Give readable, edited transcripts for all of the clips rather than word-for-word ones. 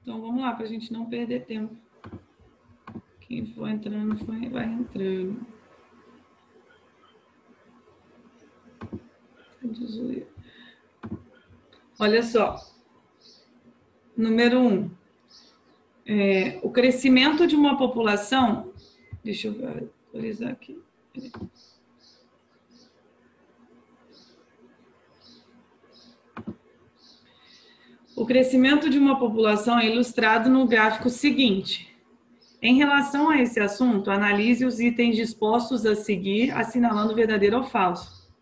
Então, vamos lá, para a gente não perder tempo. Quem for entrando, vai entrando. Olha só. Número 1. O crescimento de uma população... Deixa eu atualizar aqui. O crescimento de uma população é ilustrado no gráfico seguinte. Em relação a esse assunto, analise os itens dispostos a seguir, assinalando verdadeiro ou falso.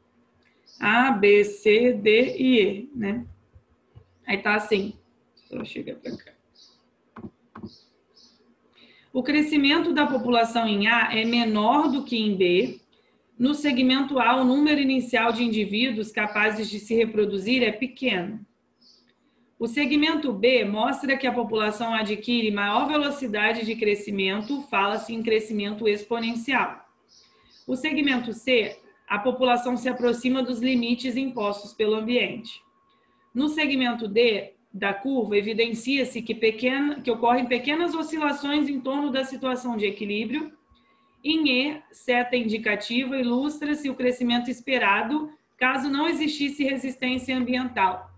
A, B, C, D e E, né? Aí tá assim. Só chega para cá. O crescimento da população em A é menor do que em B. No segmento A, o número inicial de indivíduos capazes de se reproduzir é pequeno. O segmento B mostra que a população adquire maior velocidade de crescimento, fala-se em crescimento exponencial. O segmento C, a população se aproxima dos limites impostos pelo ambiente. No segmento D da curva, evidencia-se que ocorrem pequenas oscilações em torno da situação de equilíbrio. Em E, seta indicativa ilustra-se o crescimento esperado, caso não existisse resistência ambiental.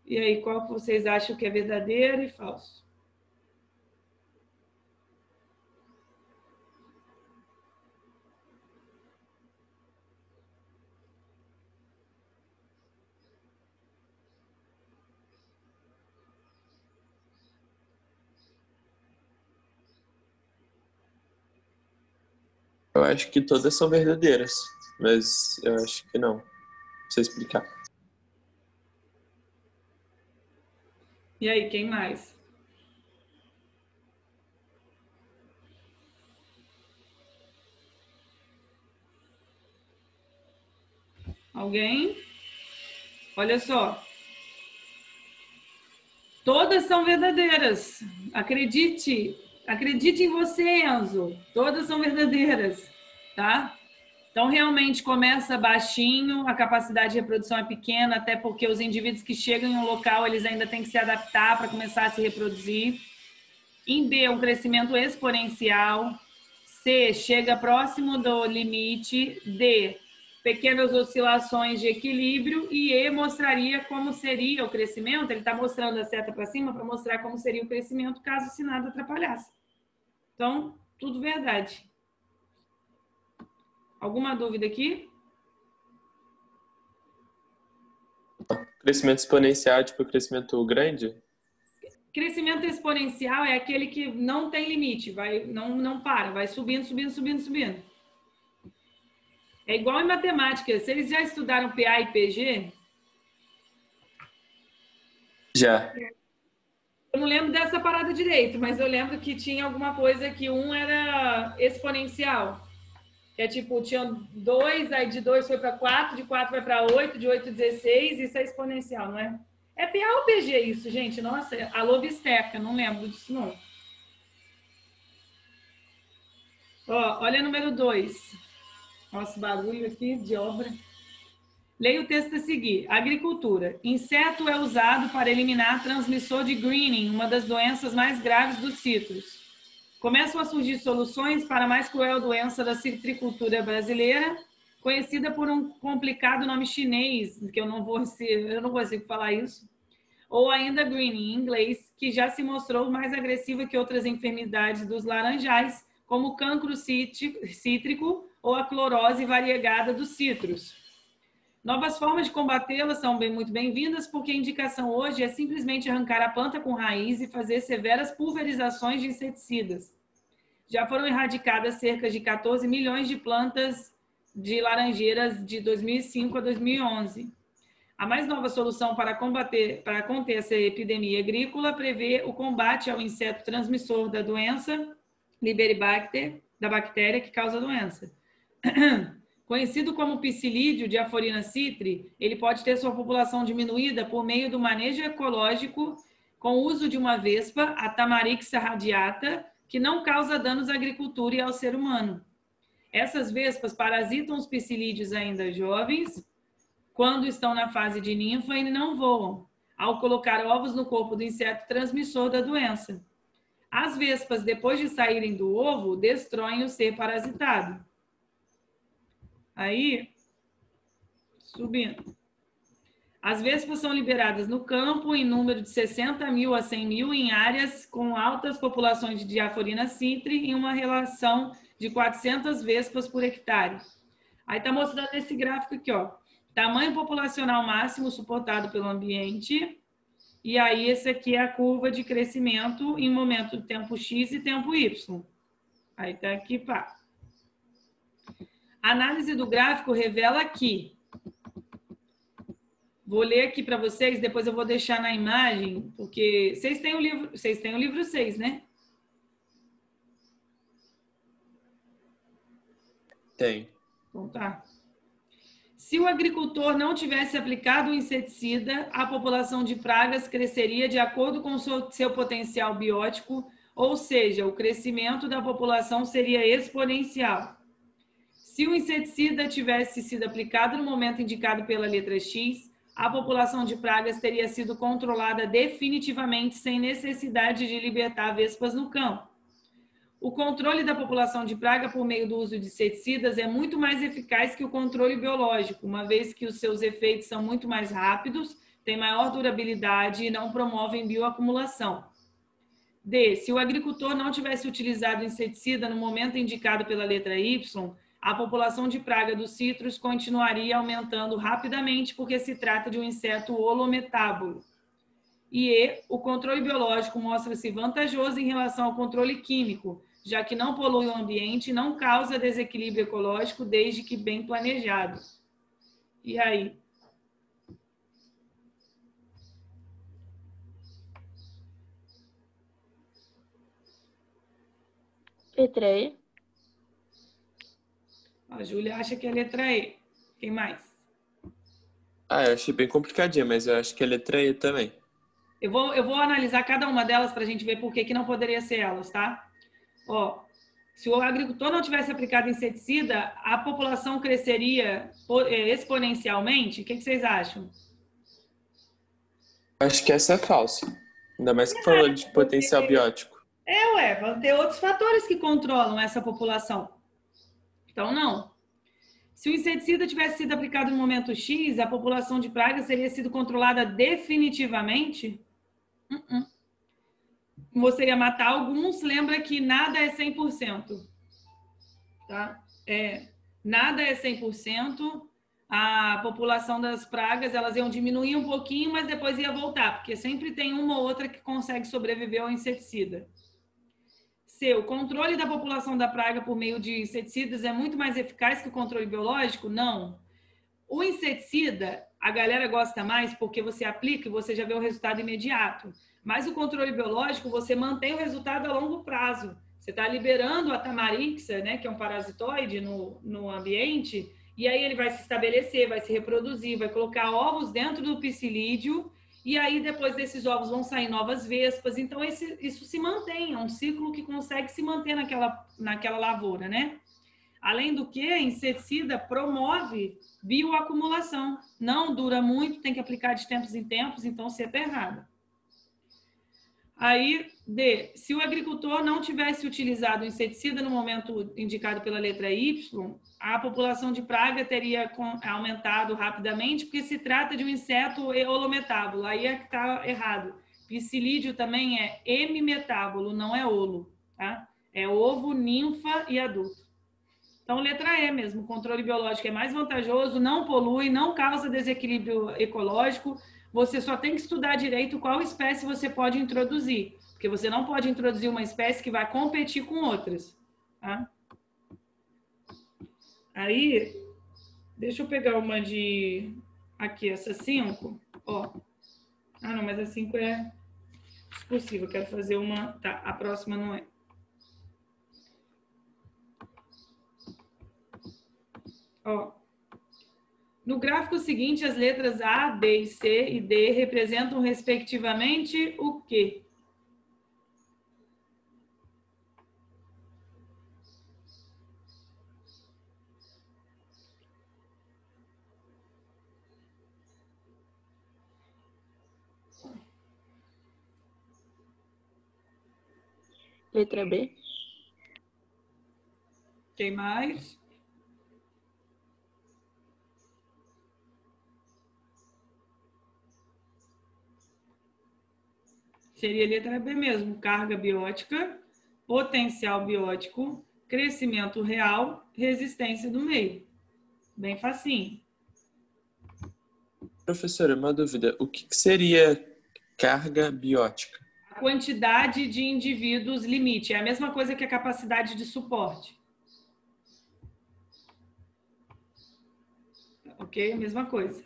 E aí, qual que vocês acham que é verdadeiro e falso? Eu acho que todas são verdadeiras, mas eu acho que não. Não sei explicar. E aí, quem mais? Alguém? Olha só. Todas são verdadeiras. Acredite em você, Enzo. Todas são verdadeiras, tá? Então, realmente começa baixinho, a capacidade de reprodução é pequena, até porque os indivíduos que chegam em um local, eles ainda têm que se adaptar para começar a se reproduzir. Em B, um crescimento exponencial. C, chega próximo do limite. D, pequenas oscilações de equilíbrio. E E mostraria como seria o crescimento. Ele está mostrando a seta para cima para mostrar como seria o crescimento caso se nada atrapalhasse. Então, tudo verdade. Alguma dúvida aqui? Crescimento exponencial, tipo crescimento grande? Crescimento exponencial é aquele que não tem limite, não para, vai subindo, subindo, subindo, subindo. É igual em matemática. Vocês já estudaram PA e PG? Já. Eu não lembro dessa parada direito, mas eu lembro que tinha alguma coisa que um era exponencial. Que é tipo, tinha 2, aí de 2 foi para 4, de 4 vai para 8, de 8, 16, isso é exponencial, não é? É PA ou PG isso, gente? Nossa, alô bisteca, não lembro disso não. Ó, olha número 2. Nossa, barulho aqui de obra. Leia o texto a seguir. Agricultura. Inseto é usado para eliminar transmissor de greening, uma das doenças mais graves dos citros. Começam a surgir soluções para a mais cruel doença da citricultura brasileira, conhecida por um complicado nome chinês, que eu não consigo falar isso, ou ainda greening, em inglês, que já se mostrou mais agressiva que outras enfermidades dos laranjais, como o cancro cítrico ou a clorose variegada dos citros. Novas formas de combatê-la são muito bem-vindas, porque a indicação hoje é simplesmente arrancar a planta com raiz e fazer severas pulverizações de inseticidas. Já foram erradicadas cerca de 14 milhões de plantas de laranjeiras de 2005 a 2011. A mais nova solução para conter essa epidemia agrícola prevê o combate ao inseto transmissor da doença, Liberibacter, da bactéria que causa a doença. Conhecido como psilídeo de Aphorina citri, ele pode ter sua população diminuída por meio do manejo ecológico com o uso de uma vespa, a Tamarixa radiata, que não causa danos à agricultura e ao ser humano. Essas vespas parasitam os psilídeos ainda jovens, quando estão na fase de ninfa e não voam. ao colocar ovos no corpo do inseto transmissor da doença. As vespas, depois de saírem do ovo, destroem o ser parasitado. Aí, subindo. As vespas são liberadas no campo em número de 60 mil a 100 mil em áreas com altas populações de Diaphorina citri em uma relação de 400 vespas por hectare. Aí está mostrando esse gráfico aqui, ó. Tamanho populacional máximo suportado pelo ambiente. E aí esse aqui é a curva de crescimento em momento de tempo X e tempo Y. Aí está aqui, pá. A análise do gráfico revela que... Vou ler aqui para vocês, depois eu vou deixar na imagem, porque vocês têm o livro 6, né? Tem. Então tá. Se o agricultor não tivesse aplicado o inseticida, a população de pragas cresceria de acordo com seu potencial biótico, ou seja, o crescimento da população seria exponencial. Se o inseticida tivesse sido aplicado no momento indicado pela letra X, a população de pragas teria sido controlada definitivamente sem necessidade de libertar vespas no campo. O controle da população de praga por meio do uso de inseticidas é muito mais eficaz que o controle biológico, uma vez que os seus efeitos são muito mais rápidos, têm maior durabilidade e não promovem bioacumulação. D. Se o agricultor não tivesse utilizado o inseticida no momento indicado pela letra Y, a população de praga dos citros continuaria aumentando rapidamente porque se trata de um inseto holometábolo. E o controle biológico mostra-se vantajoso em relação ao controle químico, já que não polui o ambiente e não causa desequilíbrio ecológico desde que bem planejado. E aí? Letra E. A Júlia acha que é a letra E. Quem mais? Eu achei bem complicadinha, mas eu acho que é letra E também. Eu vou analisar cada uma delas para a gente ver por que não poderia ser elas, tá? Ó, se o agricultor não tivesse aplicado inseticida, a população cresceria exponencialmente? O que vocês acham? Acho que essa é falsa. Ainda mais que falou de potencial biótico. Vão ter outros fatores que controlam essa população. Então, não. Se o inseticida tivesse sido aplicado no momento X, a população de pragas teria sido controlada definitivamente? Você ia matar alguns, lembra que nada é 100%. Tá? Nada é 100%. A população das pragas, elas iam diminuir um pouquinho, mas depois ia voltar, porque sempre tem uma ou outra que consegue sobreviver ao inseticida. C. O controle da população da praga por meio de inseticidas é muito mais eficaz que o controle biológico? Não. O inseticida, a galera gosta mais porque você aplica e você já vê o resultado imediato. Mas o controle biológico, você mantém o resultado a longo prazo. Você está liberando a Tamarixa, né, que é um parasitoide no ambiente, e aí ele vai se estabelecer, vai se reproduzir, vai colocar ovos dentro do psilídeo, e aí depois desses ovos vão sair novas vespas. Então isso se mantém, é um ciclo que consegue se manter naquela lavoura, né? Além do que, inseticida promove bioacumulação. Não dura muito, tem que aplicar de tempos em tempos, então você está errado. Aí, D. Se o agricultor não tivesse utilizado o inseticida no momento indicado pela letra Y, a população de praga teria aumentado rapidamente, porque se trata de um inseto holometábolo. Aí é que está errado. Psilídeo também é hemimetábolo, não é holo. Tá? É ovo, ninfa e adulto. Então, letra E mesmo. O controle biológico é mais vantajoso, não polui, não causa desequilíbrio ecológico. Você só tem que estudar direito qual espécie você pode introduzir, porque você não pode introduzir uma espécie que vai competir com outras. Tá? Aí, deixa eu pegar uma de... Aqui, essa 5. Ó. Não, mas a 5 é discursiva. Eu quero fazer uma... Tá, a próxima não é. Ó. No gráfico seguinte, as letras A, B, C e D representam, respectivamente, o quê? Letra B. Quem mais? Seria a letra B mesmo. Carga biótica, potencial biótico, crescimento real, resistência do meio. Bem facinho. Professora, uma dúvida. O que seria carga biótica? A quantidade de indivíduos limite. É a mesma coisa que a capacidade de suporte. Ok? A mesma coisa.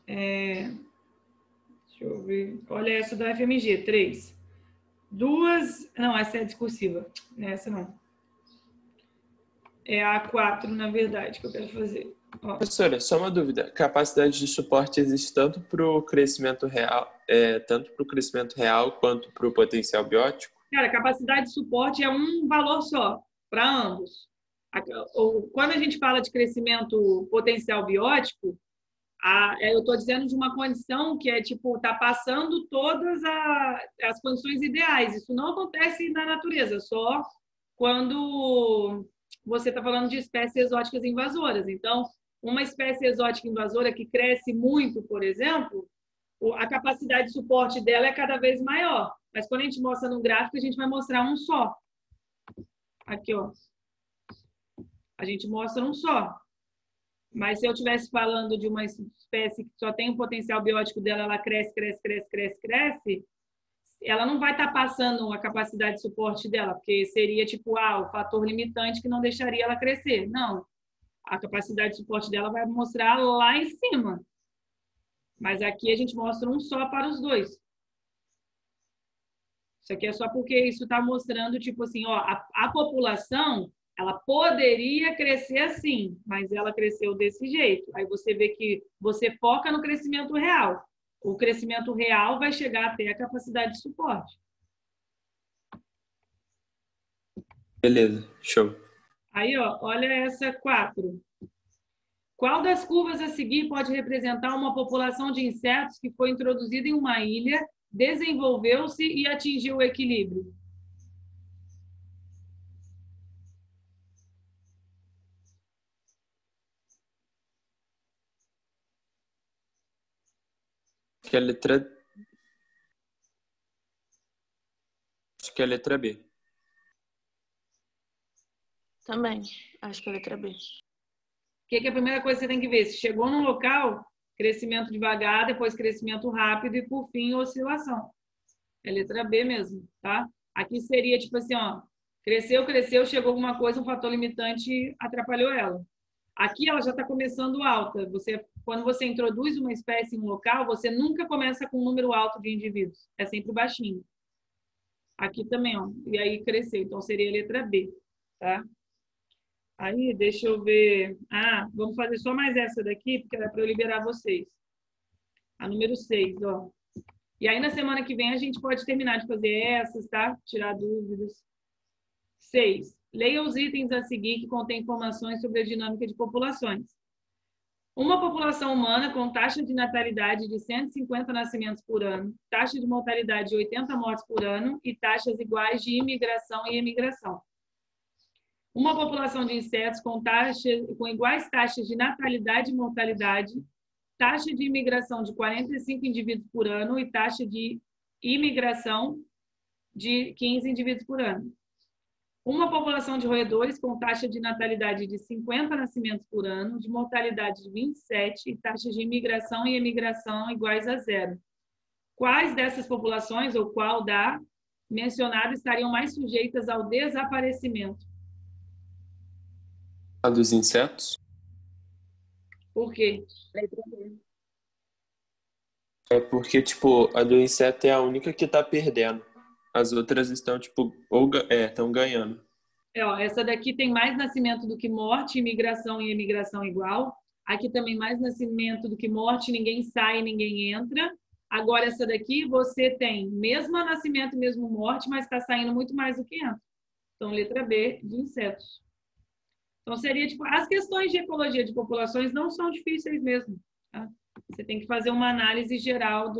Deixa eu ver. Olha essa da FMG, 3. Não, essa é discursiva. Essa não. É a 4, na verdade, que eu quero fazer. Ó. Professora, só uma dúvida. Capacidade de suporte existe tanto para o crescimento real, quanto para o potencial biótico? Cara, capacidade de suporte é um valor só para ambos. Quando a gente fala de crescimento potencial biótico, eu estou dizendo de uma condição que é tipo, tá passando todas as condições ideais. Isso não acontece na natureza, só quando você está falando de espécies exóticas invasoras. Então, uma espécie exótica invasora que cresce muito, por exemplo, a capacidade de suporte dela é cada vez maior. Mas quando a gente mostra no gráfico, a gente vai mostrar um só. Aqui, ó. A gente mostra um só. Mas se eu estivesse falando de uma espécie que só tem o potencial biótico dela, ela cresce, cresce, cresce, cresce, cresce, ela não vai estar passando a capacidade de suporte dela, porque seria tipo, o fator limitante que não deixaria ela crescer. Não. A capacidade de suporte dela vai mostrar lá em cima. Mas aqui a gente mostra um só para os dois. Isso aqui é só porque isso está mostrando, tipo assim, ó, a população, ela poderia crescer assim, mas ela cresceu desse jeito. Aí você vê que você foca no crescimento real. O crescimento real vai chegar até a capacidade de suporte. Beleza, show. Aí, ó, olha essa 4. Qual das curvas a seguir pode representar uma população de insetos que foi introduzida em uma ilha, desenvolveu-se e atingiu o equilíbrio? Acho que é a letra B. Também. Acho que é a letra B. O que é a primeira coisa que você tem que ver? Se chegou num local, crescimento devagar, depois crescimento rápido e, por fim, oscilação. É letra B mesmo, tá? Aqui seria tipo assim, ó, cresceu, cresceu, chegou alguma coisa, um fator limitante atrapalhou ela. Aqui ela já está começando alta. Quando você introduz uma espécie em um local, você nunca começa com um número alto de indivíduos. É sempre baixinho. Aqui também, ó. E aí cresceu. Então seria a letra B, tá? Aí, deixa eu ver. Vamos fazer só mais essa daqui, porque era para eu liberar vocês. A número 6, ó. E aí, na semana que vem, a gente pode terminar de fazer essas, tá? Tirar dúvidas. 6. Leia os itens a seguir que contêm informações sobre a dinâmica de populações. Uma população humana com taxa de natalidade de 150 nascimentos por ano, taxa de mortalidade de 80 mortes por ano e taxas iguais de imigração e emigração. Uma população de insetos com iguais taxas de natalidade e mortalidade, taxa de imigração de 45 indivíduos por ano e taxa de imigração de 15 indivíduos por ano. Uma população de roedores com taxa de natalidade de 50 nascimentos por ano, de mortalidade de 27 e taxas de imigração e emigração iguais a 0. Quais dessas populações, ou qual da mencionada, estariam mais sujeitas ao desaparecimento? A dos insetos? Por quê? É porque, tipo, a do inseto é a única que tá perdendo. As outras estão, tipo, estão ganhando. Ó, essa daqui tem mais nascimento do que morte, imigração e emigração igual. Aqui também mais nascimento do que morte, ninguém sai, ninguém entra. Agora, essa daqui você tem mesmo nascimento, mesmo morte, mas está saindo muito mais do que entra. Então, letra B, de insetos. Então, seria tipo, as questões de ecologia de populações não são difíceis mesmo. Tá? Você tem que fazer uma análise geral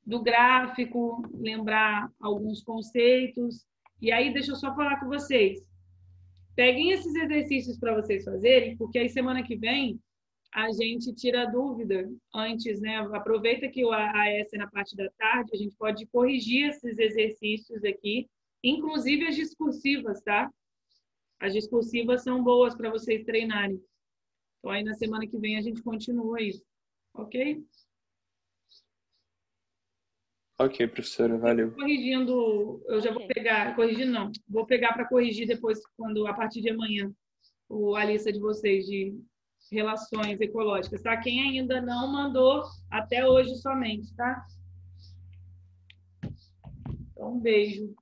do gráfico, lembrar alguns conceitos. E aí, deixa eu só falar com vocês. Peguem esses exercícios para vocês fazerem, porque aí semana que vem a gente tira a dúvida antes, né? Aproveita que o AS é na parte da tarde, a gente pode corrigir esses exercícios aqui, inclusive as discursivas, tá? As discursivas são boas para vocês treinarem. Então, aí na semana que vem a gente continua isso, ok? Ok, professora, valeu. Corrigindo, eu já vou pegar, corrigindo não, vou pegar para corrigir depois, quando a partir de amanhã, a lista de vocês de relações ecológicas, tá? Quem ainda não mandou, até hoje somente, tá? Então, um beijo.